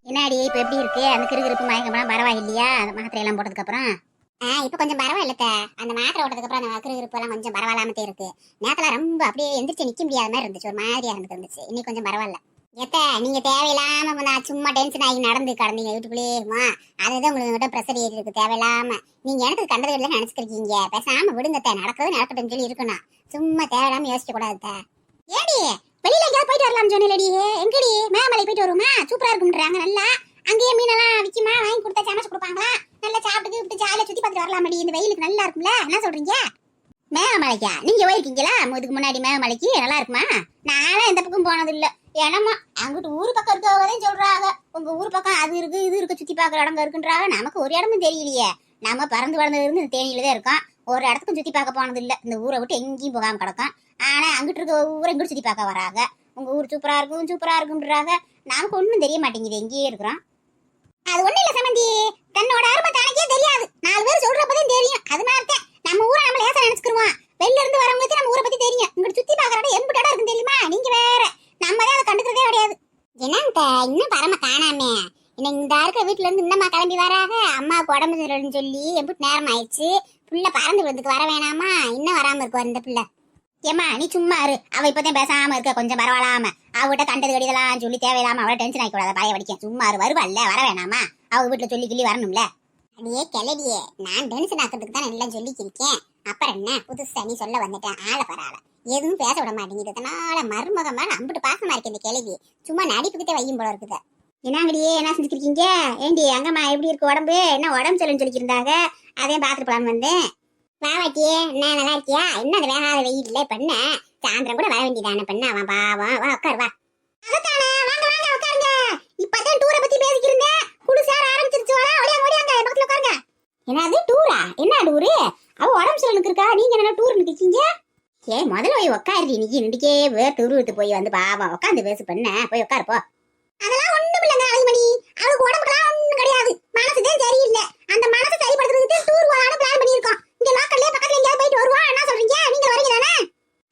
என்னாடி இப்ப எப்படி இருக்கு? அந்த கிருகிருப்பு மயக்கம்லாம் பரவாயில்லையா? அந்த மாத்திரை எல்லாம் போட்டதுக்கு அப்புறம் இப்ப கொஞ்சம் பரவாயில்லத்த. அந்த மாத்திரை போட்டதுக்கு அப்புறம் அந்த கிருகிருப்பு எல்லாம் கொஞ்சம் பரவாயில்லாமத்தே இருக்கு. நேரத்துல ரொம்ப அப்படியே எந்திரிச்சு நிக்க முடியாத மாதிரி இருந்துச்சு, ஒரு மாதிரியா இருந்துச்சு. இன்னைக்கு கொஞ்சம் பரவாயில்ல. ஏத்த நீங்க தேவையில்லாம நான் சும்மா டென்ஷன் ஆகி நடந்து கடந்தீங்க வீட்டுக்குள்ளேயுமா, அதுதான் உங்களுக்கு ப்ரெஷர் ஏறி இருக்கு தேவையில்லாம. நீங்க எனக்கு கண்டது இல்லை நினைச்சுக்கிறீங்க. பேசாம விடுங்கத்த, நடக்கிறது நடக்கட்டும் சொல்லி இருக்கணும். சும்மா தேவையில்லாம யோசிக்க கூடாதுத்த. ஏடி வெளியில எங்கேயாவது போயிட்டு வரலாம்னு சொன்னேடி. எங்கடி? மேமலை போயிட்டு வருமா? சூப்பரா இருக்கும்ன்றாங்க. நல்லா அங்கேயே மீனெல்லாம் விற்குமா? வாங்கி கொடுத்தா சமைச்சு கொடுப்பாங்களா? நல்லா சாப்பிட்டு விட்டு ஜாலியா சுத்தி பார்த்துட்டு வரலாமடி. இந்த வெயிலுக்கு நல்லா இருக்கும்ல. என்ன சொல்றீங்க? மேகமலைக்கா நீங்க போயிருக்கீங்களா? இதுக்கு முன்னாடி மேகமலைக்கு நல்லா இருக்குமா? நானும் எந்த பக்கம் போனது இல்ல. என்னமா அங்கிட்டு ஊரு பக்கம் இருக்கவங்கதான் சொல்றாங்க, உங்க ஊர் பக்கம் அது இருக்கு இது இருக்கு சுத்தி பாக்குற இடங்க இருக்குன்றாங்க. நமக்கு ஒரு இடமும் தெரியலையே. நம்ம பறந்து வளர்ந்தது இருந்து இந்த தேனியில தான் இருக்கோம். ஒரு இடத்துக்கும் சுத்தி பார்க்க போனது இல்ல. இந்த ஊரை விட்டு எங்கேயும் போகாம கிடக்கும். ஆனா அங்கிட்டு இருக்க ஊரை இங்கிட்டு சுத்தி பார்க்க வராங்க. உங்க ஊர் சூப்பரா இருக்கும் சூப்பரா இருக்குன்றாங்க. நமக்கு ஒண்ணும் தெரிய மாட்டேங்குது, எங்கேயே இருக்கிறோம். அது ஒண்ணு இல்ல சம்பந்தி, தன்னோட அருமை தனக்கே தெரியாது. 4 பேர் சொல்றப்பதான் தெரியும். அது மாதிரி நம்ம ஊரை நம்ம லேசா நினைச்சுக்குருவோம். வெளில இருந்து வரவங்களுக்கு நம்ம ஊரை பத்தி தெரியும். இங்கிட்டு சுத்தி பாக்குற இடம் எம்பு இடம் இருக்குன்னு தெரியுமா? நீங்க வேற, நம்ம தான் அதை கண்டுக்கிறதே கிடையாது. என்னங்க இன்னும் பரம காணாமே. இந்த இருக்கிற வீட்டுல இருந்து இன்னமா கிளம்பி வராக. அம்மாவுக்கு உடம்பு சரியில்லைன்னு சொல்லி எம்பிட்டு நேரம் ஆயிடுச்சு. புள்ள பறந்து விழுந்துக்கு வர வேணாமா? இன்னும் வராம இருக்கும் இந்த பிள்ளை. ஏமா நீ சும்மா இரு. அவ இப்பதான் பேசாம இருக்க, கொஞ்சம் பரவாயில்லாம. அவகிட்ட கண்டது கடிதெல்லாம் சொல்லி தேவையில்லாம அவளை டென்ஷன் ஆகிக்கூடாத. பய வடிக்க சும்மா இரு. வருவாள்ல, வர வேணாமா? அவ வீட்டுல சொல்லி கிள்ளி வரணும்ல. அடியே கிளடியே, நான் டென்ஷன் ஆக்கிறதுக்கு தான் எல்லாம் சொல்லிக்கிருக்கேன். அப்புறம் என்ன புதுசா நீ சொல்ல வந்துட்டேன்? ஆள பரவாயில்ல, எதுவும் பேச விட மாட்டேங்குது. இதனால மருமகமா அம்பிட்டு பாசமா இருக்கு இந்த கிளவி. சும்மா நடிப்புக்கிட்டே வையும் போல இருக்குது. என்னங்கடியே என்ன செஞ்சுக்கிருக்கீங்க? ஏண்டி அங்கம்மா எப்படி இருக்கு உடம்பு? என்ன உடம்பு சொல்லுன்னு சொல்லிக்கிருந்தாங்க, அதையும் பாத்துட்டு போலான்னு வந்தேன். வாட்டியே என்ன நல்லா இருக்கியா? என்ன அது வேகாத வெயில்ல பண்ண சாயந்தரம் கூட வர வேண்டியதான பண்ண. அவன் பாவம். வா உட்காரு வா. அதத்தானே வாங்க வாங்க உட்காருங்க. இப்பதான் டூரை பத்தி பேசிக்கிருந்தேன். குடு சேர ஆரம்பிச்சிருச்சு. வர ஓடியாங்க ஓடியாங்க பக்கத்துல உட்காருங்க. என்னது டூரா? என்ன டூரு? அவ உடம்பு சொல்லுன்னு இருக்கா, நீங்க என்ன டூர் நிக்கீங்க? ஏ முதல்ல போய் உட்காரு. இன்னைக்கு நின்றுக்கே டூருக்கு போய் வந்து பாவம் உட்காந்து பேசு பண்ண. போய் உட்காரு போ. அதெல்லாம் ஒண்ணும் இல்லைங்க அழகுமணி. அவளுக்கு உடம்புக்கெல்லாம் ஒண்ணும் கிடையாது. மனசுதான் சரியில்லை. அந்த மனசை சரிப்படுத்துறதுக்கு டூர் போகலான்னு பிளான் பண்ணிருக்கோம். இங்க லோக்கல்லே பக்கத்துல எங்கேயாவது போயிட்டு வருவோம். என்ன சொல்றீங்க? நீங்க வரீங்க தானே?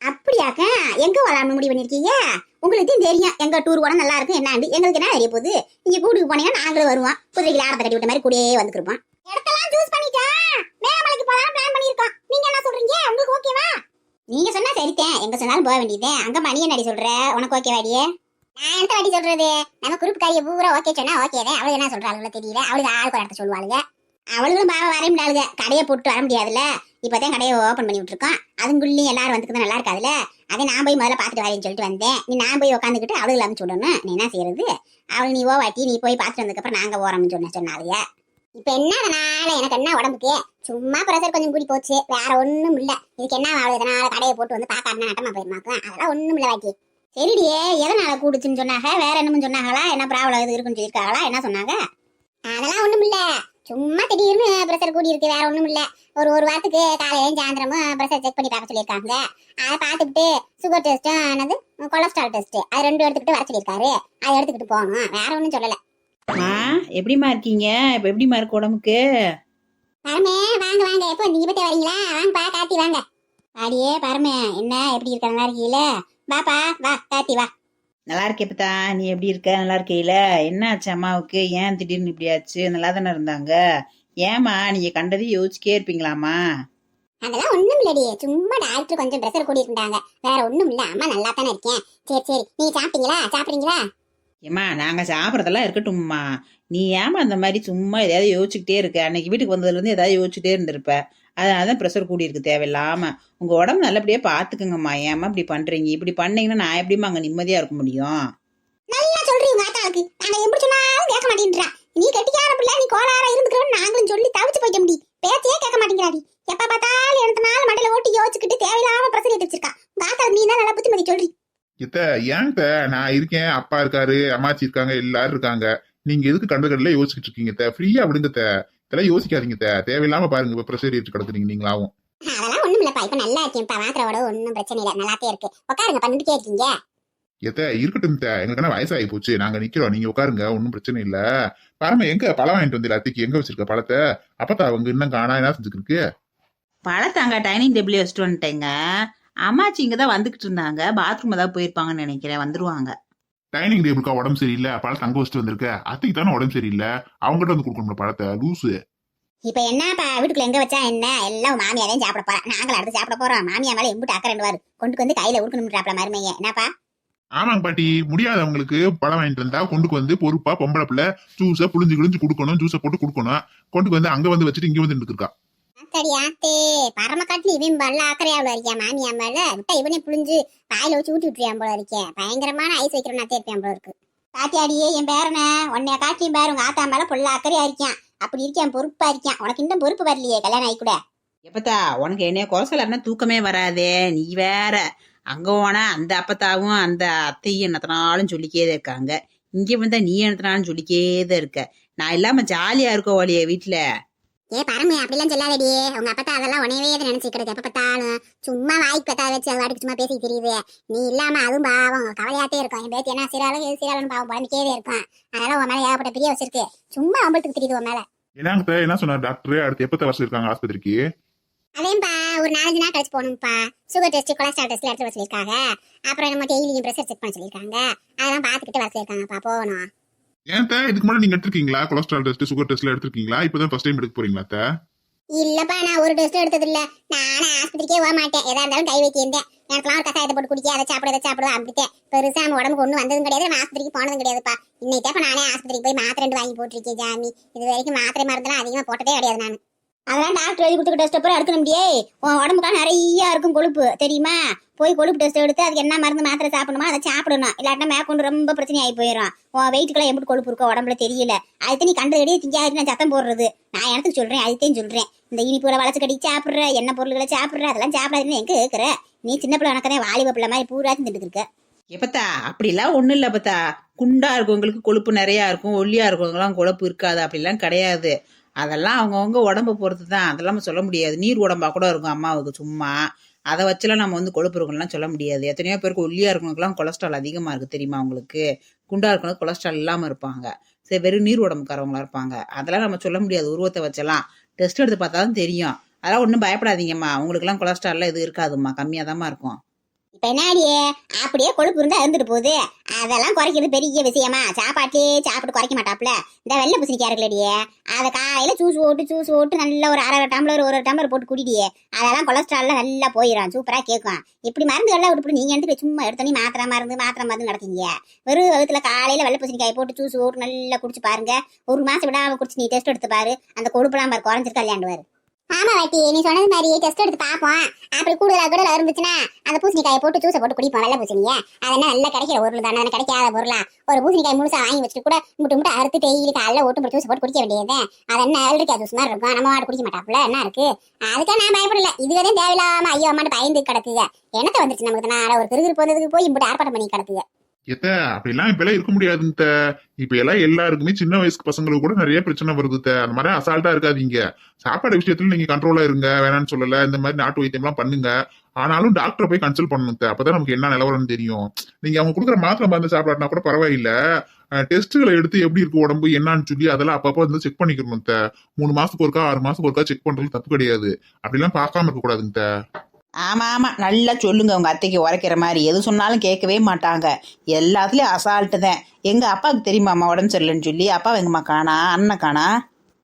அப்படியாக்க எங்க வரலாம்னு முடிவு பண்ணிருக்கீங்க? உங்களுக்கு தெரியும் எங்க டூர் போனா நல்லா இருக்கும் என்னாண்டு. எங்களுக்கு என்ன தெரிய போகுது? நீங்க கூட்டுக்கு போனீங்கன்னா நாங்களும் வருவோம். குதிரைக்கு ஆடத்தை கட்டி விட்ட மாதிரி கூடயே வந்துருப்போம். இடத்தெல்லாம் சூஸ் பண்ணிட்டா மேகமலைக்கு போலாம் பிளான் பண்ணிருக்கோம். நீங்க என்ன சொல்றீங்க? உங்களுக்கு ஓகேவா? நீங்க சொன்னா சரித்தேன். எங்க சொன்னாலும் போக வேண்டியதே. அங்க மணி என்னடி சொல்ற? உனக்கு ஓகேவாடியே? நான் எந்த வாடி சொல்றது? நம்ம குரூப் காரிய பூரா ஓகே சொன்னா ஓகேதே. அவளுக்கு என்ன சொல்றாளுங்களோ தெரியல. அவளுக்கு ஆளுக்கு இடத்த சொல்லுவாளுங்க. அவளுக்கும் பாவம் வர முடியாதுங்க. கடையை போட்டு வர முடியாதுல்ல. இப்பதான் கடையை ஓபன் பண்ணி விட்டுருக்கோம். அதுக்குள்ளேயும் எல்லாரும் வந்துக்கு நல்லா இருக்காதுல்ல. அதை நான் போய் முதல்ல பாத்துட்டு வரேன்னு சொல்லிட்டு வந்தேன். நீ நான் போய் உட்காந்துக்கிட்டு அவளுக்கு அனுப்பிச்சு விடணும். நீ என்ன செய்யறது? அவளுக்கு நீ ஓவாட்டி நீ போய் பாத்துட்டு வந்ததுக்கு அப்புறம் நாங்க ஓரம்னு சொன்னாலுங்க. இப்ப என்ன அதனால எனக்கு என்ன உடம்புக்கு சும்மா பிரஷர் கொஞ்சம் கூடி போச்சு. வேற ஒண்ணும் இல்ல. இதுக்கு என்ன அவளு இதனால கடையை போட்டு வந்து பாக்காருன்னா நட்டமா போயிருமாக்கும். அதெல்லாம் ஒண்ணும் இல்ல வாக்கி. சரிடியே, எதனால கூடுச்சுன்னு சொன்னாங்க? வேற என்னமும் சொன்னாங்களா? என்ன ப்ராப்ளம் இது இருக்குன்னு சொல்லியிருக்காங்களா? என்ன சொன்னாங்க? அதெல்லாம் ஒண்ணும் இல்ல. சும்மா திடீர்னு பிரஷர் கூடி இருக்கு, வேற ஒண்ணும் இல்ல. ஒரு வாரத்துக்கு காலையிலும் சாயந்தரமும் பிரஷர் செக் பண்ணி பார்க்க சொல்லியிருக்காங்க. அதை பார்த்துக்கிட்டு சுகர் டெஸ்ட்டும் என்னது கொலஸ்ட்ரால் டெஸ்ட் அது 2 எடுத்துக்கிட்டு வர சொல்லியிருக்காரு. அதை எடுத்துக்கிட்டு போகணும். வேற ஒன்றும் சொல்லல. எப்படிமா இருக்கீங்க? இப்ப எப்படிமா இருக்கு உடம்புக்கு? பரமே வாங்க வாங்க. எப்போ நீங்க பத்தி வரீங்களா? வாங்கப்பா காத்தி வாங்க. அடியே பரமே என்ன எப்படி இருக்க? நல்லா இருக்கீல? வாப்பா வா காத்தி வா. நல்லா இருக்கேப்பா. நீ எப்படி இருக்க? நல்லா இருக்கையில? என்ன ஆச்சு அம்மாவுக்கு? ஏன் திடீர்னு இப்படி ஆச்சு? நல்லா தானே இருந்தாங்க. ஏமா நீங்க கண்டதையும் யோசிக்கே இருப்பீங்களாமா? அதெல்லாம் ஒண்ணும் இல்லடி. சும்மா டாக்டர் கொஞ்சம் பிரஷர் கூடி இருந்தாங்க. வேற ஒண்ணும் இல்ல. அம்மா நல்லா தானே இருக்கேன். சரி சரி, நீங்க சாப்பிடுறீங்களா? ஏம்மா நாங்க சாப்பிட்றதெல்லாம் இருக்கட்டும்மா. நீ ஏமா அந்த மாதிரி சும்மா எதையாவது யோசிச்சுக்கிட்டே இருக்க? அன்னைக்கு வீட்டுக்கு வந்ததுல இருந்து ஏதாவது யோசிச்சுட்டே இருந்திருப்ப. அதனாலதான் ப்ரெஷர் கூடி இருக்கு தேவையில்லாம. உங்க உடம்பு நல்லபடியா பாத்துக்கங்கம்மா. ஏமா இப்படி பண்றீங்க? இப்படி பண்ணீங்கன்னா நான் எப்படிமா அங்க நிம்மதியா இருக்க முடியும்? நல்லா சொல்றீங்க ஆத்தாளுக்கு. நாங்க எப்படி சொன்னாலும் கேட்க மாட்டேன்றா. நீ கட்டிக்கார பிள்ளை, நீ கோளாரா இருந்துக்கிறோன்னு நாங்களும் சொல்லி தவிச்சு போயிட்ட முடி. பேச்சே கேட்க மாட்டேங்கிறாடி. எப்ப பார்த்தாலும் எடுத்தனால மண்டையில ஓட்டி யோசிச்சுக்கிட்டு தேவையில்லாம பிரச்சனை எடுத்து வச்சிருக்கா. உங்க ஆத்தாளுக்கு நீ தான் நல்லா புத்திமதி சொல்றீ. ஏன் நான் இருக்கேன், அப்பா இருக்காரு, அம்மாச்சி இருக்காங்க, எல்லாரும் இருக்காங்க. நீங்க எதுக்கு கண்டகடல யோசிச்சுட்டு இருக்கீங்க? ஃப்ரீயா விடுங்க. இதெல்லாம் யோசிக்காதீங்க. தேவையில்லாம பாருங்க பிரஷர் ஏற்றி கிடக்குறீங்க நீங்களாவும். அதெல்லாம் ஒண்ணும் இல்லப்பா. இப்ப நல்லா இருக்கேன்ப்பா. மாத்திரோட ஒன்னும் பிரச்சனை இல்ல. நல்லாத்தே இருக்கு. உட்காருங்க. பண்ணிட்டே இருக்கீங்க. இருக்கட்டும். எங்களுக்கு வயசாகி போச்சு. நாங்க நிக்கிறோம். நீங்க உட்காருங்க. ஒன்னும் பிரச்சனை இல்ல. பாருங்க எங்க பழம் வாங்கிட்டு வந்து அத்திக்கு எங்க வச்சிருக்க பழத்தை? அப்பத்தா அவங்க இன்னும் காணா என்ன செஞ்சுருக்கு? பழத்தாங்க டைனிங் டேபிள் வச்சுட்டு வந்துட்டேங்க. அம்மாச்சி இங்க தான் வந்துகிட்டு இருந்தாங்க, பாத்ரூம் ஏதாவது போயிருப்பாங்கன்னு நினைக்கிறேன், வந்துருவாங்க. டைனிங் டேபிளுக்கா உடம்பு சரியில்லை, பழத்தை தங்க வச்சுட்டு வந்திருக்க. அத்தைக்கு தானே உடம்பு சரியில்லை, அவங்ககிட்ட வந்து கொடுக்கணும் பழத்தை, லூசு. இப்ப என்னப்பா வீட்டுக்குள்ள எங்க வச்சா என்ன, எல்லாம் மாமியாரையும் சாப்பிட போறா, நாங்களும் அடுத்து சாப்பிட போறோம். மாமியா மேல எம்பிட்டு அக்கறை ரெண்டு வாரு கொண்டு வந்து கையில உடுக்கணும்ன்றாப்ல மருமைய. என்னப்பா ஆமாங்க பாட்டி, முடியாதவங்களுக்கு பழம் வாங்கிட்டு இருந்தா கொண்டு வந்து பொறுப்பா பொம்பளை பிள்ளை ஜூஸை புளிஞ்சு கிழிஞ்சு கொடுக்கணும், ஜூஸை போட்டு கொடுக்கணும். கொண்டு வந்து அங்க வந்து வச்சுட்டு இங்க வந்து இருக்கா. அத்தடி ஆத்தே, பரம காட்டுல இவன் பல்ல அக்கறையாவில் இருக்கியா மாமியா மேல, விட்டா இவனே புளிஞ்சு வாயில வச்சு ஊட்டி விட்டுருவான் போல இருக்கேன். பயங்கரமான ஐஸ் வைக்கிற நாத்தே இருப்பேன் போல இருக்கு. காத்தியாடியே என் பேரனை உன்னைய காட்டியும் பேரு உங்க ஆத்தா மேல பொல்ல அக்கறையா இருக்கான். அப்படி இருக்கான், பொறுப்பா இருக்கான். உனக்கு இன்னும் பொறுப்பு வரலையே கல்யாணம் ஆகி கூட. எப்பத்தா உனக்கு என்னைய குறைச்சலன்னா தூக்கமே வராதே, நீ வேற. அங்க போனா அந்த அப்பத்தாவும் அந்த அத்தையும் என்னத்தனாலும் சொல்லிக்கே இருக்காங்க, இங்க வந்தா நீ என்னத்தனாலும் சொல்லிக்கே தான் இருக்க. நான் இல்லாம ஜாலியா இருக்கோ வழிய வீட்டுல. ஏ பரமு அப்படிலாம் சொல்லாதடி, உங்க அப்பத்தா அதெல்லாம் உனையவே நினைச்சுக்கிறது. எப்ப பார்த்தாலும் சும்மா வாய்க்கு பத்தா வச்சு அது வாட்டுக்கு சும்மா பேசி தெரியுது. நீ இல்லாம அதுவும் பாவம் கவலையாத்தே இருக்கும். என் பேத்தி என்ன சீராலும் பாவம் குழந்தைக்கே இருக்கும். அதனால உன் மேல ஏகப்பட்ட பிரிய வச்சிருக்கு. சும்மா அவங்களுக்கு தெரியுது உன் மேல. என்னங்க என்ன சொன்னார் டாக்டர், அடுத்து எப்பத்த வருஷம் இருக்காங்க ஆஸ்பத்திரிக்கு? அதேம்பா ஒரு 4 நாள் கழிச்சு போகணும்ப்பா. சுகர் டெஸ்ட் கொலஸ்ட்ரால் டெஸ்ட்ல எடுத்து வர சொல்லியிருக்காங்க. அப்புறம் நம்ம டெய்லியும் ப்ரெஷர் செக் பண்ண சொல்லியிருக்காங்க. அதெல்லாம் பார்த்துக்கிட்டு வர சொல்லியிருக்காங்கப்பா, போகணும். ஏன் இதுக்கு முன்னாடி நீங்க எடுத்திருக்கீங்களா கொலஸ்ட்ரால் டெஸ்ட் சுகர் டெஸ்ட்ல எடுத்திருக்கீங்களா? இப்பதான் ஃபர்ஸ்ட் டைம் எடுக்க போறீங்களா? இல்லப்பா நான் ஒரு டெஸ்ட் எடுத்தது இல்ல. நானே ஆஸ்பத்திரிக்கே போக மாட்டேன். எதா இருந்தாலும் கை வைக்கியிருந்தேன். எனக்குலாம் ஒரு கசாயத்தை போட்டு குடிக்க, அதை சாப்பிடுவோம் அப்படித்தேன். பெருசா நம்ம உடம்புக்கு ஒன்றும் வந்ததும் கிடையாது, நம்ம ஆஸ்பத்திரிக்கு போனதும் கிடையாதுப்பா. இன்னைக்கு நானே ஆஸ்பத்திரிக்கு போய் மாத்திரை 2 வாங்கி போட்டிருக்கேன் ஜாமி. இது வரைக்கும் மாத்திரை மருந்தெல்லாம் அதிகமா போட்டதே கிடையாது நான். அதெல்லாம் டாக்டர் எழுதி கொடுத்துக்க டெஸ்ட் அப்புறம் எடுக்க முடியே. உன் உடம்புக்கா நிறைய இருக்கும் கொழுப்பு தெரியுமா. போய் கொழுப்பு டெஸ்ட் எடுத்து அதுக்கு என்ன மருந்து மாத்திரை சாப்பிடணுமோ அதை சாப்பிடணும். இல்லாட்டா மேற்கொண்டு ரொம்ப பிரச்சனை ஆகி போயிடும். உன் வெயிட்டுக்கெல்லாம் எப்படி கொழுப்பு இருக்கோ உடம்புல தெரியல. அதுக்கு நீ கண்டதடியே திங்காது நான் சத்தம் போடுறது. நான் எனக்கு சொல்றேன், அதுதான் சொல்றேன். இந்த இனிப்புல வளர்ச்சி கடி சாப்பிடுற, எண்ணெய் பொருள்களை சாப்பிடுற, அதெல்லாம் சாப்பிடாதுன்னு எங்க கேட்குற. நீ சின்ன பிள்ளை உனக்கதான் வாலிப பிள்ளை மாதிரி பூராச்சும் திட்டு இருக்க. எப்பத்தா அப்படிலாம் ஒண்ணும் இல்ல பத்தா. குண்டா இருக்கவங்களுக்கு கொழுப்பு நிறைய இருக்கும், ஒல்லியா இருக்கவங்கலாம் கொழுப்பு இருக்காது அப்படிலாம் கிடையாது. அதெல்லாம் அவங்கவுங்க உடம்பு பொறுத்து தான், அதெல்லாம் சொல்ல முடியாது. நீர் உடம்பா கூட இருக்கும் அம்மாவுக்கு, சும்மா அதை வச்சுலாம் நம்ம வந்து கொழுப்பு இருக்குலாம் சொல்ல முடியாது. எத்தனையோ பேருக்கு ஒல்லியா இருக்கவங்களுக்குலாம் கொலஸ்ட்ரால் அதிகமா இருக்கு தெரியுமா உங்களுக்கு. குண்டா இருக்கவங்க கொலஸ்ட்ரால் இல்லாம இருப்பாங்க. சரி, வெறும் நீர் உடம்புக்காரவங்களா இருப்பாங்க. அதெல்லாம் நம்ம சொல்ல முடியாது, உருவத்தை வச்சலாம். டெஸ்ட் எடுத்து பார்த்தா தான் தெரியும். அதெல்லாம் ஒன்றும் பயப்படாதீங்கம்மா, உங்களுக்குலாம் கொலஸ்ட்ரால்லாம் எதுவும் இருக்காதும்மா, கம்மியாக தான்மா இருக்கும். இப்ப என்னாடியே அப்படியே கொழுப்பு இருந்தா இருந்துட்டு போகுது. அதெல்லாம் குறைக்கிறது பெரிய விஷயமா? சாப்பாட்டிலே சாப்பிட்டு குறைக்க மாட்டாப்ல. இந்த வெள்ளை பூசணிக்காய் இருக்குல்லடியே, அதை காலையில ஜூஸ் ஓட்டு நல்லா ஒரு 1/2 டம்ளர் 1 டம்ளர் போட்டு குடிடியே. அதெல்லாம் கொலஸ்ட்ரால்லாம் நல்லா போயிடும், சூப்பரா கேட்கும். இப்படி மருந்துகள்லாம் விட்டு நீங்க எடுத்து சும்மா எடுத்தோன்னே மாத்திரை மருந்து நடக்குங்க. வெறும் வகுத்துல காலையில வெள்ளை பூசணிக்காய் போட்டு ஜூஸ் ஓட்டு நல்லா குடிச்சு பாருங்க. 1 மாசம் விடாம குடிச்சு நீ டெஸ்ட் எடுத்து பாரு, அந்த கொழுப்புலாம் பாரு குறைஞ்சிருக்கா இல்லையாண்டுவாரு. ஆமா வாட்டி, நீ சொன்னது மாதிரி டெஸ்ட் எடுத்து பார்ப்போம். அப்படி கூடுதலா இருந்துச்சுன்னா அந்த பூசணிக்காயை போட்டு ஜூஸை போட்டு குடிப்போம். வெள்ளை பூசணிய அதெல்லாம் நல்லா கிடைக்கிற பொருள் தானே, கிடைக்காத பொருளா? ஒரு பூசணிக்காய் முழுசா வாங்கி வச்சுட்டு கூட முட்டை அறுத்து டெய்லி காலைல ஓட்டு ஜூஸ் போட்டு குடிக்க வேண்டியது. அதென்ன வெள்ளரிக்காய் ஜூஸ் மாதிரி இருக்கும், நம்ம மாட்டு குடிக்க மாட்டாப்புல. என்ன இருக்கு அதுக்காக நான் பயப்படல. இதுவரை தேவையில்லாம ஐயோ அம்மாட்டு பயந்து கிடக்குங்க. என்னத்த வந்துச்சு நமக்கு? நான் ஒரு கிருகிருப்பு வந்ததுக்கு போய் இப்படி ஆர்ப்பாட்டம் பண்ணி கிடக்குங்க. அப்படிலாம் இப்ப எல்லாம் இருக்க முடியாதுங்க. இப்ப எல்லாம் எல்லாருக்குமே சின்ன வயசுக்கு பசங்களுக்கு கூட நிறைய பிரச்சனை வருது. அந்த மாதிரி அசால்ட்டா இருக்காதீங்க. சாப்பாடு விஷயத்துல நீங்க கண்ட்ரோலா இருங்க, வேணான்னு சொல்லல. இந்த மாதிரி நாட்டு வைத்தியம் எல்லாம் பண்ணுங்க. ஆனாலும் டாக்டரை போய் கன்சல்ட் பண்ணணும். அப்பதான் நமக்கு என்ன நிலவரம்னு தெரியும். நீங்க அவங்க கொடுக்குற மாத்திரை மருந்து சாப்பிடாட்டினா கூட பரவாயில்ல, டெஸ்ட்டுகளை எடுத்து எப்படி இருக்கு உடம்பு என்னன்னு சொல்லி அதெல்லாம் அப்பப்போ வந்து செக் பண்ணிக்கணும். 3 மாசத்துக்கு ஒருக்கா 6 மாசத்துக்கு ஒருக்கா செக் பண்றது தப்பு கிடையாது. அப்படிலாம் பார்க்காம இருக்க கூடாதுங்க. ஆமா ஆமா, நல்லா சொல்லுங்க. உங்க அத்தைக்கு உரைக்கிற மாதிரி எது சொன்னாலும் கேட்கவே மாட்டாங்க. எல்லாத்துலயும் அசால்ட்டு தான். எங்க அப்பாவுக்கு தெரியுமா அம்மா உடம்பு சரியில்லைன்னு சொல்லி? அப்பா எங்கம்மா காணா, அண்ணன் காணா?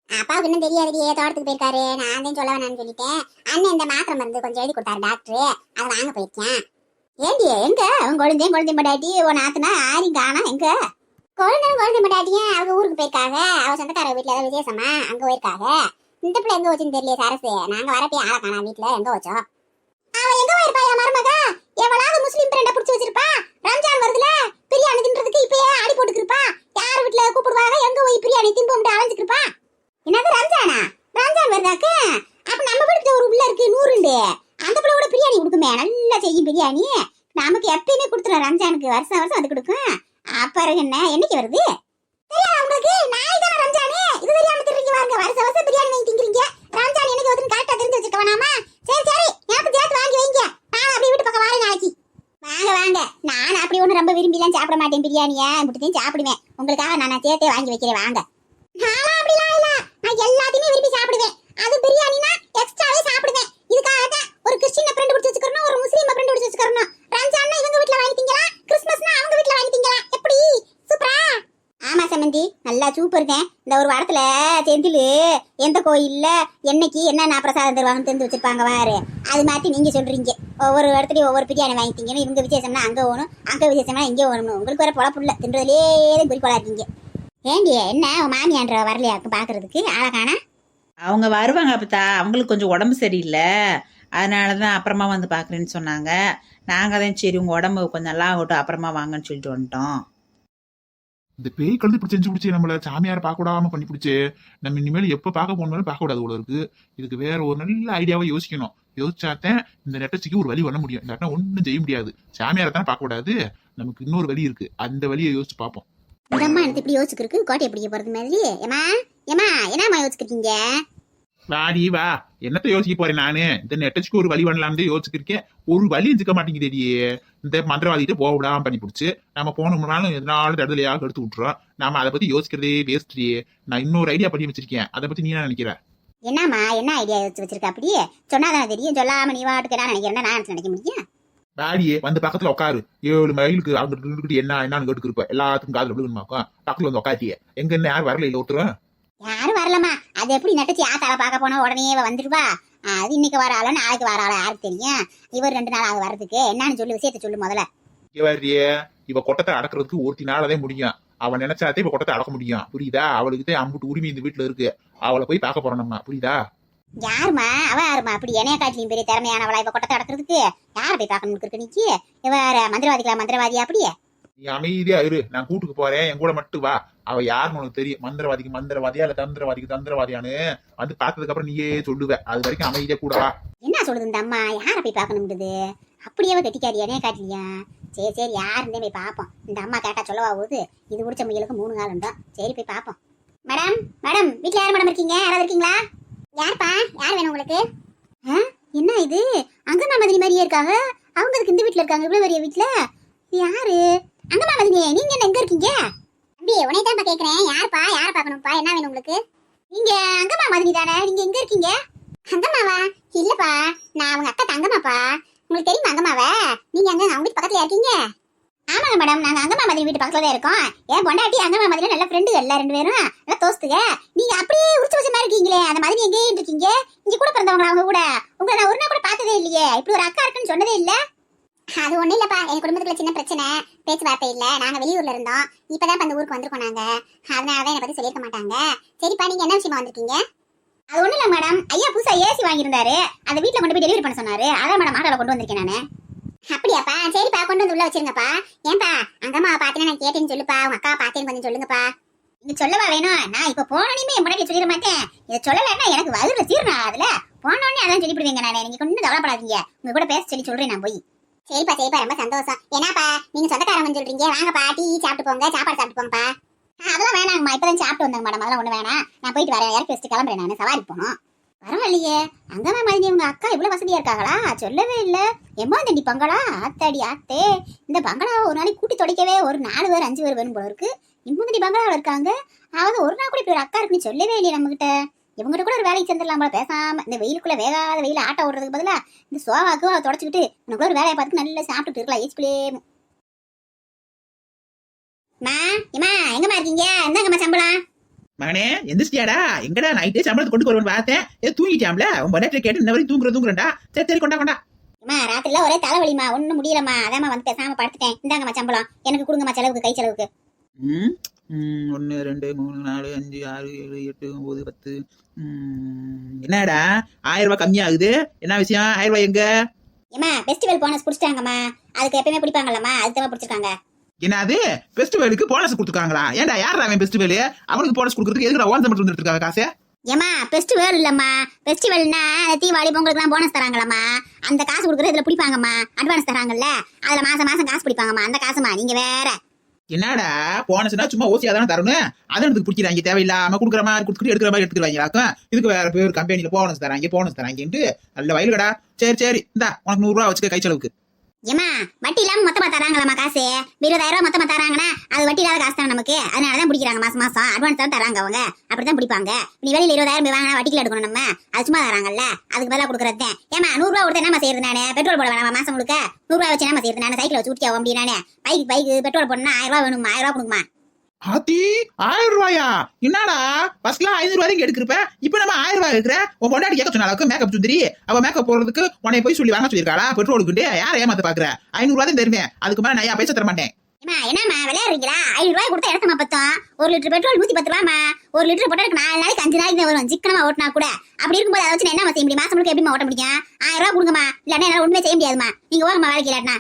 அப்பாவுக்கு இன்னும் தெரியாதுடியே, தோட்டத்துக்கு போயிருக்காரு. நான் தான் சொல்ல வேணான்னு சொல்லிட்டேன். அண்ணன் இந்த மாத்திரை மருந்து கொஞ்சம் எழுதி கொடுத்தாரு டாக்டர், அதை வாங்க போயிருக்கேன். ஏண்டி எங்க அவன் குழந்தையும் பட்டாட்டி உன் நாத்துனா யாரையும் காணா? எங்க குழந்தை பட்டாட்டியும் அவங்க ஊருக்கு போயிருக்காங்க. அவ சொந்தக்கார வீட்டுல ஏதாவது விசேஷமா அங்க போயிருக்காங்க. இந்த பிள்ளை எங்க வச்சுன்னு தெரியல சரசு. நாங்க வரப்பே ஆளை காணா வீட்டுல, எங்க வச்சோம்? அவ எங்க போயிருப்பா என் மருமக? எவளாவது முஸ்லீம் ஃப்ரெண்ட புடிச்சு வச்சிருப்பா. ரம்ஜான் வருதுல, பிரியாணி தின்றதுக்கு இப்பயே ஆடி போட்டுக்கிருப்பா. யார் வீட்டுல கூப்பிடுவாங்க, எங்க போய் பிரியாணி தின்போம்ட்டு அலைஞ்சுக்கிருப்பா. என்னது ரம்ஜானா? ரம்ஜான் வருதாக்கு? அப்ப நம்ம வீட்டுல ஒரு பிள்ளை இருக்கு நூறுண்டு, அந்த பிள்ளை கூட பிரியாணி கொடுக்குமே, நல்லா செய்யும் பிரியாணி. நமக்கு எப்பயுமே கொடுத்துரும், ரம்ஜானுக்கு வருஷம் வந்து கொடுக்கும். அப்புறம் என்ன என்னைக்கு வருது தெரியாது உங்களுக்கு? நாய் தானே ரம்ஜானு, இது தெரியாம தின்றீங்க பாருங்க. வருஷம் பிரியாணி வாங்கி திங்கிறீங்க. ரம்ஜான் என்னைக்கு வருதுன்னு கரெக்டா தெரிஞ்சு வச்சுக்க வேணாமா? சரி எனக்கு சேர்த்து வாங்கி வைங்க. நான் அப்படியே வீட்டு பக்கம் வாரேன் நாளைக்கு. வாங்க. நான் அப்படி ஒண்ணு ரொம்ப விரும்பிலாம் சாப்பிட மாட்டேன் பிரியாணியா, இப்படித்தையும் சாப்பிடுவேன். உங்களுக்காக நான் சேர்த்தே வாங்கி வைக்கிறேன். வாங்க. நானும் அப்படிலாம் இல்ல, நான் எல்லாத்தையுமே விரும்பி சாப்பிடுவேன். அது பிரியாணினா எக்ஸ்ட்ராவே சாப்பிடுவேன். இதுக்காக ஒரு கிறிஸ்டியன் ஃப்ரெண்ட் பிடிச்சி வச்சுக்கிறேன், ஒரு முஸ்லீம் ஃப்ரெண்ட் சூப்பருங்க. இந்த ஒரு வாரத்துல செந்தில் எந்த கோயில்ல என்னைக்கு என்னென்ன பிரசாதம் தருவாங்கன்னு தெரிஞ்சு வச்சிருப்பாங்க வாரு. அது மாதிரி நீங்க சொல்றீங்க ஒவ்வொரு இடத்துலயும் ஒவ்வொரு பிரியாணி வாங்கிட்டீங்கன்னு. இவங்க விசேஷம்னா அங்க ஓணும், அங்க விசேஷம்னா இங்கே ஓணும். உங்களுக்கு வேற பொழப்புள்ள தின்றதுலேயே குறிக்கோளா இருக்கீங்க. ஏண்டி என்ன உன் மாமியான்ற வரலையா பாக்குறதுக்கு அழகானா? அவங்க வருவாங்க அப்பத்தா, அவங்களுக்கு கொஞ்சம் உடம்பு சரியில்லை, அதனாலதான் அப்புறமா வந்து பாக்குறேன்னு சொன்னாங்க. நாங்க தான் சரி உங்க உடம்பு கொஞ்சம் நல்லா ஆகட்டும் அப்புறமா வாங்கன்னு சொல்லிட்டு வந்துட்டோம். இந்த பேய் கழுது இப்படி செஞ்சு பிடிச்சி நம்மள சாமியார் பார்க்க விடாம பண்ணி பிடிச்சி நம்ம இனிமேல் எப்ப பார்க்க போனாலும் பார்க்க விடாது போல இருக்கு. இதுக்கு வேற ஒரு நல்ல ஐடியாவை யோசிக்கணும். யோசிச்சாத்தான் இந்த நெட்டச்சிக்கு ஒரு வழி பண்ண முடியும். இல்லாட்டா ஒன்றும் செய்ய முடியாது. சாமியாரை தான் பார்க்க விடாது. நமக்கு இன்னொரு வழி இருக்கு, அந்த வழியை யோசிச்சு பார்ப்போம். இந்த அம்மா எனக்கு இப்படி யோசிச்சிருக்கு, கோட்டை எப்படி போறது மாதிரி. ஏமா ஏமா என்னம்மா யோசிச்சிருக்கீங்க? வாடி வா, என்னத்த யோசிக்க போறேன் நானு. இந்த நெட்டச்சுக்கு ஒரு வழி பண்ணலாம்னு யோசிச்சிருக்கேன். ஒரு வழி இருக்க மாட்டேங்குதேடியே. இந்த மந்திரவாதிட்டு போக விடாம பண்ணி பிடிச்சி நம்ம போனோம்னாலும் எதனாலும் தடுதலையாக எடுத்து விட்டுறோம். நாம அதை பத்தி யோசிக்கிறதே வேஸ்ட்ரியே. நான் இன்னொரு ஐடியா பண்ணி வச்சிருக்கேன், அதை பத்தி நீ என்ன நினைக்கிற? என்னம்மா என்ன ஐடியா யோசிச்சு வச்சிருக்க? அப்படியே சொன்னாதானே தெரியும், சொல்லாம நீ வாட்டுக்கு நான் நினைக்கிறேன் நான் நினைக்க முடியும். வாடியே வந்து பக்கத்துல உட்காரு. 7 மைலுக்கு அங்கிட்டு என்னன்னு கேட்டுருப்ப. எல்லாத்துக்கும் காதுல விழுகுமாக்கும். பக்கத்துல வந்து உட்காத்தியே. எங்க என்ன யாரும் வரல, இல்ல ஒருத்தரும் யாரும் வரலமா. அது எப்படி நெட்டச்சி ஆத்தால பார்க்க போனா உடனே வந்துருவா? அது இன்னைக்கு வர ஆளோ நாளைக்கு வர ஆளோ யாருக்கு தெரியும்? இவர் 2 நாள் ஆகும் வர்றதுக்கு. என்னன்னு சொல்லி விஷயத்த சொல்லு முதல்ல. இவ கொட்டத்தை அடக்கிறதுக்கு ஒருத்தி நாளதே முடியும். அவன் நினைச்சாதே இவ கொட்டத்தை அடக்க முடியும், புரியுதா? அவளுக்கு அம்புட்டு உரிமை இந்த வீட்டுல இருக்கு. அவளை போய் பார்க்க போறோம் நம்ம, புரியுதா? யாருமா அவ? யாருமா அப்படி என்னைய காட்டிலையும் பெரிய திறமையானவளா இவ கொட்டத்தை அடக்கிறதுக்கு? யாரை போய் பார்க்கணும் இருக்கு நீக்கி? இவ மந்திரவாதியா? அப்படியே நீ அமைதியா இரு, நான் கூட்டுக்கு போறேன், என் கூட மட்டும் வா. அவ யாருன்னு உனக்கு தெரியும். மந்திரவாதிக்கு மந்திரவாதியா இல்ல தந்திரவாதிக்கு தந்திரவாதியான்னு வந்து பார்த்ததுக்கு அப்புறம் நீயே சொல்லுவ. அது வரைக்கும் அமைதியா கூட வா. என்ன சொல்லுது இந்த அம்மா? யாரை போய் பார்க்கணும்ன்றது? அப்படியே கட்டிக்காரி என்னைய காட்டலையா? சரி சரி யாருந்தே போய் பார்ப்போம். இந்த அம்மா கேட்டா சொல்லவா போகுது? இது குடிச்ச முயலுக்கு 3 காலம் தான். சரி போய் பார்ப்போம். மேடம் மேடம் வீட்டுல யார் மேடம் இருக்கீங்க? யாராவது இருக்கீங்களா? யாருப்பா? யார் வேணும் உங்களுக்கு? என்ன இது அங்கம்மா மதினி மாதிரியே இருக்காங்க. அவங்க இந்த வீட்டுல இருக்காங்க, இவ்வளவு பெரிய வீட்டுல. யாரு அங்கம்மா மதினி? நீங்க என்ன எங்க இருக்கீங்க? தம்பி உனைய தான் கேக்குறேன். யாருப்பா? யாரை பார்க்கணும்ப்பா? என்ன வேணும் உங்களுக்கு? நீங்க அங்கம்மா மதினி தானே? நீங்க எங்க இருக்கீங்க? அங்கம்மாவா? இல்லப்பா, நான் அவங்க அக்கா தங்கம்மாப்பா. உங்களுக்கு தெரியுமா அங்கம்மாவ? நீங்க அங்க அவங்க வீட்டு பக்கத்துல இருக்கீங்க? ஆமாங்க மேடம், நாங்க அங்கம்மா மதினி வீட்டு பக்கத்துல தான் இருக்கோம். என் பொண்டாட்டி அங்கம்மா மதினி நல்ல ஃப்ரெண்டு, எல்லா 2 பேரும் நல்ல தோஸ்துங்க. நீங்க அப்படியே உரிச்சு வச்ச மாதிரி இருக்கீங்களே, அந்த மாதிரி எங்கே இருக்கீங்க? இங்க கூட பிறந்தவங்களா அவங்க கூட? உங்களை நான் ஒரு நாள் கூட பார்த்ததே இல்லையே. இப்படி ஒரு அக்கா இருக்குன்னு சொன்னதே இல்ல. அது ஒண்ணு இல்லப்பா, எங்க குடும்பத்துல சின்ன பிரச்சனை, பேச்சுவார்த்தை இல்ல. நாங்க வெளியூர்ல இருந்தோம், இப்பதான் அந்த ஊருக்கு வந்திருக்கோம் நாங்க. அதனாலதான் என்னை பத்தி சொல்லியிருக்க மாட்டாங்க. சரிப்பா, நீங்க என்ன விஷயமா வந்திருக்கீங்க? அது ஒண்ணு இல்ல மேடம், ஐயா புதுசா ஏசி வாங்கியிருந்தாரு, அந்த வீட்டுல கொண்டு போய் டெலிவரி பண்ண சொன்னாரு. அதான் மேடம் ஆட்டோல கொண்டு வந்திருக்கேன் நானு. அப்படியாப்பா? சரிப்பா, கொண்டு வந்து உள்ள வச்சிருங்கப்பா. ஏன்பா அங்கம்மா பாத்தீங்கன்னா நான் கேட்டேன்னு சொல்லுப்பா. உங்க அக்கா பாத்தேன்னு கொஞ்சம் சொல்லுங்கப்பா. நீங்க சொல்லவா வேணும்? நான் இப்ப போனோடனே என் முன்னாடி சொல்லிட மாட்டேன். இதை சொல்லலைன்னா எனக்கு வகுல சீரணும். அதுல போனோடனே அதான் சொல்லிவிடுவீங்க நானே. நீங்க கொஞ்சம் கவலைப்படாதீங்க, உங்க கூட பேச சொல்றேன் நான் போய். சரிப்பா சரிப்பா, ரொம்ப சந்தோஷம். ஏன்னாப்பா நீங்க சொந்தக்காரங்க சொல்றீங்க, வாங்கப்பா டீ சாப்பிட்டு போங்க, சாப்பாடு சாப்பிட்டு போங்கப்பா. அதெல்லாம் வேணாங்கம்மா, இப்பதான் சாப்பிட்டு வந்தாங்க மேடம், அதெல்லாம் ஒண்ணு வேணாம். நான் போயிட்டு வரேன், இறக்கி வச்சுட்டு கிளம்புறேன். நான் சவாரி போனோம். பரவாயில்லையே, அங்கம்மா மாதிரி உங்க அக்கா இவ்வளவு வசதியா இருக்காங்களா? சொல்லவே இல்ல. எம்மா தண்டி பங்களா? ஆத்தாடி ஆத்தே, இந்த பங்களாவை ஒரு நாளைக்கு கூட்டி துடைக்கவே ஒரு 4 பேர் 5 பேர் வேணும் போல இருக்கு. இம்மதி பங்களாவில் இருக்காங்க. அவங்க ஒரு நாள் கூட இப்படி ஒரு அக்கா இருக்குன்னு சொல்லவே இல்லையே நம்ம கிட்ட. இவங்ககிட்ட கூட ஒரு வேலைக்கு சேர்ந்துடலாம் போல. பேசாம இந்த வெயிலுக்குள்ள வேகாத வெயில ஆட்ட ஓடுறதுக்கு பதிலா இந்த சோவாக்கு அவ தொடச்சிக்கிட்டு உனக்குள்ள ஒரு வேலையை பார்த்துட்டு நல்லா சாப்பிட்டுட்டு இருக்கலாம் ஏச்சுக்குள்ளே. எங்கம்மா இருக்கீங்க? என்னங்கம்மா சம்பளம்? மகனே எந்திரிச்சியாடா? எங்கடா நைட்டே சம்பளத்தை கொண்டு வருவேன் பார்த்தேன். தூங்கிட்டாம்ல, உன் பொண்டாட்டில கேட்டு இந்த வரைக்கும் தூங்குறேன்டா. சரி சரி கொண்டா கொண்டா. ராத்திரில ஒரே தலைவலிமா, ஒண்ணும் முடியலமா. அதாம்மா வந்து பேசாம படுத்துட்டேன். இந்தாங்கம்மா சம்பளம், எனக்கு கொடுங்கம்மா செலவுக்கு, கை செலவுக்கு. 1 2 3 4 5 6 7 8 9 10. என்னடா 1000 ரூபாய் கம்மியா ஆகுது? என்ன விஷயம்? 1000 ரூபாய் எங்க? ஏமா ஃபெஸ்டிவல் போனஸ் குடிச்சிட்டாங்கம்மா. அதுக்கு எப்பவுமே பிடிப்பாங்கல்லம்மா, அதுக்கு தான் பிடிச்சிருக்காங்க. என்னது ஃபெஸ்டிவலுக்கு போனஸ் கொடுத்துருக்காங்களா? ஏன்டா யாரா அவன் ஃபெஸ்டிவல் அவனுக்கு போனஸ் கொடுக்கறதுக்கு எதுக்கு ஓன் சம்பளம் வந்துட்டு இருக்காங்க காசு? ஏமா ஃபெஸ்டிவல் இல்லம்மா, ஃபெஸ்டிவல்னா தீபாவளி பொங்கலுக்குலாம் போனஸ் தராங்களாம்மா. அந்த காசு கொடுக்குறது இதுல பிடிப்பாங்கம்மா, அட்வான்ஸ் தராங்கல்ல, அதுல மாசம் மாசம் காசு பிடிப்பாங்கம்மா. அந்த காசுமா நீங்க வேற. என்னடா போனஸ்னா சும்மா ஓசியா தானே தரணும், அதை எடுத்து பிடிக்கிறாங்க. தேவையில்லாம கொடுக்குற மாதிரி கொடுத்துட்டு எடுக்கிற மாதிரி எடுத்துக்கிறாங்களாக்கும். இதுக்கு வேற பேர் கம்பெனில போனஸ் தராங்கன்ட்டு நல்ல வயலுகடா. சரி சரி, இந்தா உனக்கு 100 ரூபா வச்சுக்க கை செலவுக்கு. ஏமா வட்டி இல்லாம மொத்தமா தராங்களாமா காசு? 20,000 ரூபாய் மொத்தமா தராங்கன்னா அது வட்டி இல்லாத காசு தான் நமக்கு. அதனாலதான் பிடிக்கிறாங்க மாசம் மாசம் அட்வான்ஸ் தான் தராங்க. அவங்க அப்படித்தான் பிடிப்பாங்க. நீ வெளியில 20,000 போய் வாங்கினா வட்டிக்கு எடுக்கணும் நம்ம, அது சும்மா தராங்கல்ல, அதுக்கு பதிலாக கொடுக்குறது. ஏமா 100 ரூபா கொடுத்து என்ன செய்யறது? நானே பெட்ரோல் போட வேணாமா மாசம் முழுக்க? 100 ரூபா வச்சு என்ன செய்யறது? நானே சைக்கிள் வச்சு ஊட்டியா அப்படி நானே பைக்கு பெட்ரோல் போடணும்னா 1000 ரூபாய் வேணுமா? 1000 ரூபாய் கொடுக்குமா? ஆத்தி 1000 ரூபாயா? என்னடா ஃபர்ஸ்ட்லாம் 500 ரூபாய்க்கு எடுக்கிறப்ப இப்ப நம்ம 1000 ரூபாய் எடுக்கிற? உன் பொண்டாட்டி கேட்க சொன்னாலும் மேக்கப் சுந்தரி அவ மேக்கப் போறதுக்கு உன்னை போய் சொல்லி வாங்க சொல்லிருக்காளா? பெட்ரோலுக்கு யாரை ஏமாத்த பாக்குற? 500 ரூபாய் தான் தருவேன், அதுக்கு மேல நான் பைசா தர மாட்டேன். என்னம்மா விளையாடுறீங்களா? 500 ரூபாய் கொடுத்தா இடத்தமா பத்தம். 1 லிட்டர் பெட்ரோல் 110 ரூபாமா. 1 லிட்டர் போட்டா 4 நாளைக்கு 5 நாளைக்கு தான் வரும். சிக்கனமா ஓட்டினா கூட அப்படி இருக்கும்போது அதை வச்சு நான் என்ன செய்ய முடியும்? மாசம் முழுக்க எப்படிமா ஓட்ட முடியும்? 1000 ரூபாய் கொடுங்கம்மா, இல்லன்னா என்னால ஒண்ணுமே செய்ய முடியாதுமா. நீங்க போங்கம்மா வேலைக்கு இல்லாட்டினா.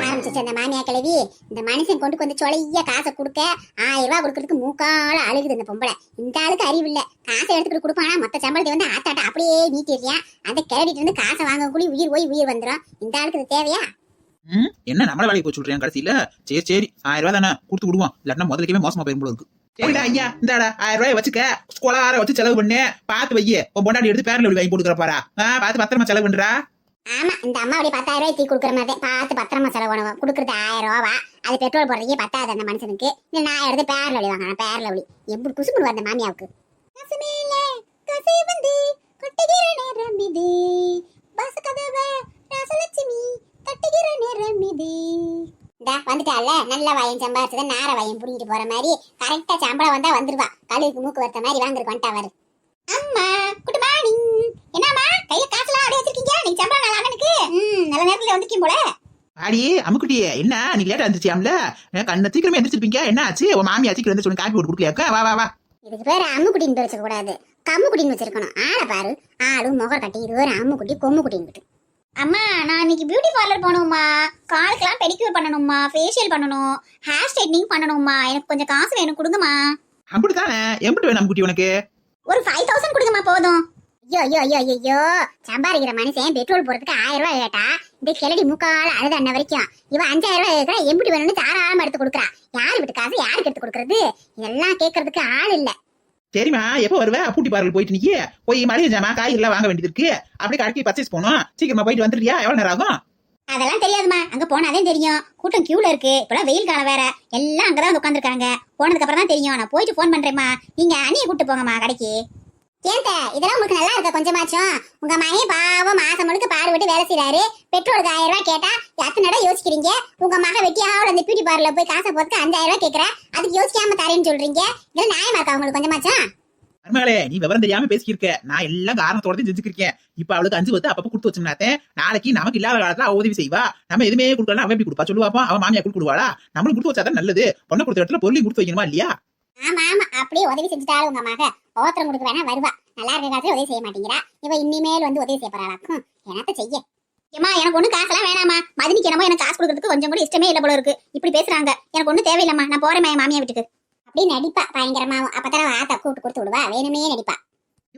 ஆரம்பிச்சு அந்த மாமியா கிழவி இந்த மனுஷன் கொண்டு கொஞ்சம் சொலைய காசை கொடுக்க 1000 ரூபாய் கொடுக்கறதுக்கு மூக்கால அழுகுது இந்த பொம்பளை. இந்த ஆளுக்கு அறிவு இல்ல. காசை எடுத்துட்டு கொடுப்பானா மத்த சம்பளத்தை வந்து ஆத்தாட்ட அப்படியே நீட்டிடுறியான். அதை கிளடிட்டு வந்து காசை வாங்கக்கூடிய உயிர் போய் உயிர் வந்துடும். இந்த ஆளுக்கு இது தேவையா? என்ன நம்மள வேலைக்கு போய் சொல்றேன் கடைசியில? சரி 1000 ரூபாய் தானே கொடுத்து விடுவோம், இல்லாட்டினா முதலுக்கே மோசமா போயிடும் போல இருக்கு. சரிடா ஐயா, இந்தாடா 1000 ரூபாய் வச்சுக்க, ஸ்கூலார வச்சு செலவு பண்ணு. பாத்து வையே, உன் பொண்டாட்டி எடுத்து பேர்ல வாங்கி போட்டுக்கிற பாரா. பாத்து பத்திரமா செலவு பண்றா. ஆமா, இந்த அம்மா அப்படியே 10,000 ரூபாய் தீ கொடுக்குற மாதிரி பார்த்து பத்திரமா செலவு பண்ணுவோம். கொடுக்குறது 1000 ரூபாவா? அது பெட்ரோல் போடுறதுக்கே பத்தாது அந்த மனுஷனுக்கு. இல்ல நான் எடுத்து பேர்ல வழி வாங்க, பேர்ல வழி எப்படி குசு பண்ணுவா அந்த மாமியாவுக்கு. கசுமேல கசை வந்து கொட்டுகிற நேரம் இது, பஸ் கதவை ராசலட்சுமி தட்டுகிற நேரம் இது. இந்தா வந்துட்டால, நல்ல வாயம் சம்பாரிச்சத நார வாயம் புடிங்கிட்டு போற மாதிரி கரெக்டா சம்பளம் வந்தா வந்துருவா. கழுவுக்கு மூக்கு வரத்த மாதிரி வாங்கிருக்கு வந்துட்டா வரு. அம்மா குட் மார்னிங். என்னம்மா கையில காசுலாம் அப்படியே வச்சிருக்கீங்க? நீங்க சம்பளம் நல்ல அண்ணனுக்கு நல்ல நேரத்துல வந்திருக்கீங்க போல. அடியே அம்முக்குட்டியே, என்ன நீ லேட்டா இருந்துச்சியாம்ல? கண்ண சீக்கிரமே எந்திரிச்சிருப்பீங்க. என்ன ஆச்சு? உன் மாமியா சீக்கிரம் வந்து சொல்லி காப்பி போட்டு கொடுக்கலையாக்கா? வா வா வா. இதுக்கு பேரு அம்முக்குட்டின்னு பேர் வச்சிருக்க கூடாது, கம்முக்குட்டின்னு வச்சிருக்கணும். ஆளை பாரு, ஆளு முகர் கட்டி இது வேற அம்முக்குட்டி கொம்முக்குட்டின்னு. அம்மா நான் இன்னைக்கு பியூட்டி பார்லர் போகணும்மா. காலுக்கெல்லாம் பெடிக்யூர் பண்ணணும்மா, ஃபேஷியல் பண்ணணும், ஹேர் ஸ்ட்ரைட்னிங் பண்ணணும்மா. எனக்கு கொஞ்சம் காசு வேணும், கொடுங்கம்மா. அப்படித்தானே, எம்பிட்டு வேணும் அம்முக்குட்டி உனக்கு? ஒரு 5000 கொடுங்கம்மா போதும். ஐயோ ஐயோ ஐயோ ஐயோ, சம்பாதிக்கிற மனுஷன் பெட்ரோல் போறதுக்கு 1000 ரூபாய் கேட்டா இந்த கிளடி முக்கால அழுத அண்ணன் வரைக்கும் இவன் 5000 ரூபாய் கேட்கறா. எம்பிட்டு வேணும்னு தாராளமா எடுத்து கொடுக்குறா. யாரு விட்டு காசு யாருக்கு எடுத்து கொடுக்கறது? இதெல்லாம் கேட்கறதுக்கு ஆள் இல்ல. சரிம்மா, எப்போ வருவ? பூட்டி பார்லர் போயிட்டு நிக்கி, போய் மளிகை ஜாமா காய் எல்லாம் வாங்க வேண்டியது இருக்கு. அப்படியே கடைக்கு பர்ச்சேஸ் போகணும். சீக்கிரமா போயிட்டு வந்துடுறியா? எவ்வளவு நேரம் ஆகும்? அதெல்லாம் தெரியாதுமா, அங்க போனாதே தெரியும். கூட்டம் கியூல இருக்கு. இப்பெல்லாம் வெயில் காலம் வேற, எல்லாம் அங்கதான் உட்காந்துருக்காங்க. போனதுக்கு அப்புறம் தான் தெரியும். நான் போயிட்டு போன் பண்றேம்மா. நீங்க அண்ணியை கூட்டு போங்கம்மா கடைக்கு. ஏன் இதெல்லாம் உங்களுக்கு நல்லா இருக்கா? கொஞ்சமாச்சும் உங்க மகன் பாவம் மாசம் முழுக்க பாடுபட்டு வேலை செய்யறாரு. பெட்ரோலுக்கு 1000 ரூபாய் கேட்டா எத்தனை இடம் யோசிக்கிறீங்க? உங்க மக வெட்டியாவோட அந்த பியூட்டி பார்லர் போய் காசை போறதுக்கு 5000 ரூபாய் கேட்கற, அதுக்கு யோசிக்காம தரேன்னு சொல்றீங்க. இதெல்லாம் நியாயமா இருக்கா உங்களுக்கு கொஞ்சமாச்சும்? மருமகளே, நீ விவரம் தெரியாம பேசிக்கிருக்க. நான் எல்லாம் காரணத்தோட செஞ்சுக்கிருக்கேன். இப்ப அவளுக்கு 5 பத்து அப்பப்ப கொடுத்து வச்சுனாத்தேன். நாளைக்கு நமக்கு இல்லாத காலத்துல அவ உதவி செய்வா. நம்ம எதுவுமே கொடுக்கலாம், அவன் எப்படி கொடுப்பா சொல்லுவாப்பா? அவன் மாமியா கொடுக்குடுவாளா? நம்மளும் கொடுத்து வச்சாதான் நல்லது. பொண்ணை கொடுத்த இடத்துல பொருளையும் கொடுத்து வைக்கணுமா இல்லையா? ஆமா ஆமா, அப்படியே உதவி செஞ்சுட்டாலும் உங்க மக ஓத்திரம் கொடுக்க வேணா வருவா. நல்லா இருக்க காலத்துல உதவி செய்ய மாட்டேங்கிறா. இவ இனிமேல் வந்து உதவி செய்ய போறாளாக்கும். என்னத்த செய்ய? ஏமா எனக்கு ஒண்ணு காசெல்லாம் வேணாமா. மதினிக்கு என்னமோ எனக்கு காசு கொடுக்கறதுக்கு கொஞ்சம் கூட இஷ்டமே இல்ல போல இருக்கு. இப்படி பேசுறாங்க. எனக்கு ஒண்ணு தேவையில்லம்மா, நான் போறேன் மாமியா வீட்டுக்கு. அப்படி நடிப்பா பயங்கரமாவும். அப்பதான் ஆத்தா கூப்பிட்டு கொடுத்து விடுவா. வேணுமே நடிப்பா.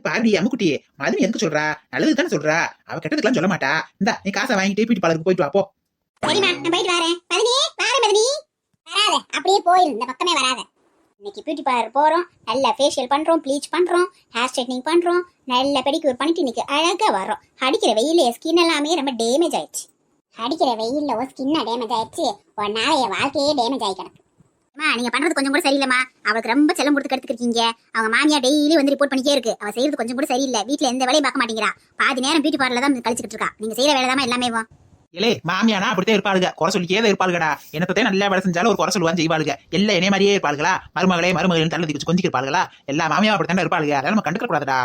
பாருடி அம்முக்குட்டி, மதுமி எதுக்கு சொல்றா? நல்லது தானே சொல்றா. அவ கெட்டதுக்கெல்லாம் சொல்ல மாட்டா. இந்தா நீ காசை வாங்கிட்டு பியூட்டி பார்லருக்கு போயிட்டு வா போ. சரிம்மா, நான் போயிட்டு வரேன். மதினி வாரேன். மதினி வராத, அப்படியே போயிரு, இந்த பக்கமே வராத. இன்னைக்கு பியூட்டி பார்லர் போறோம், நல்ல ஃபேஷியல் பண்றோம், ப்ளீச் பண்றோம், ஹேர் ஸ்ட்ரைட்னிங் பண்றோம், நல்ல பெடிக்யூர் பண்ணிட்டு இன்னைக்கு அழகா வரோம். அடிக்கிற வெயில ஸ்கின் எல்லாமே ரொம்ப டேமேஜ் ஆயிடுச்சு. அடிக்கிற வெயில்ல ஸ்கின் டேமேஜ் ஆயிடுச்சு. ஒரு நாள் என் வாழ்க்கையே டேமேஜ் ஆகி கிடக்கு. நீங்க பண்றது கொஞ்சம் கூட சரியில்லைம்மா. அவளுக்கு ரொம்ப செல்லம் கொடுத்து கெடுத்துக்கிருக்கீங்க. அவங்க மாமியா டெய்லி வந்து ரிப்போர்ட் பண்ணிக்கே இருக்கு. அவ செய்யறது கொஞ்சம் கூட சரியில்லை. வீட்டுல எந்த வேலையும் பார்க்க மாட்டேங்கிறா. பாதி நேரம் பியூட்டி பார்லர் தான் கழிச்சுட்டு இருக்கா. நீங்க செய்யற வேலை தான் எல்லாமே. இல்லே மாமியானா அப்படித்தான் இருப்பாளுங்க. குறை சொல்லிக்கே தான் இருப்பாளுகடா. என்னத்தான் நல்லா வேலை செஞ்சாலும் ஒரு குறை சொல்லுவான் செய்வாளுங்க. எல்லாம் என்னைய மாதிரியே இருப்பாளுகளா? மருமகளே மருமகளின் தள்ளி கொஞ்சம் இருப்பாளுகளா? எல்லா மாமியா அப்படித்தான் இருப்பாளுங்க. அதெல்லாம் நம்ம கண்டுக்க கூடாதுடா.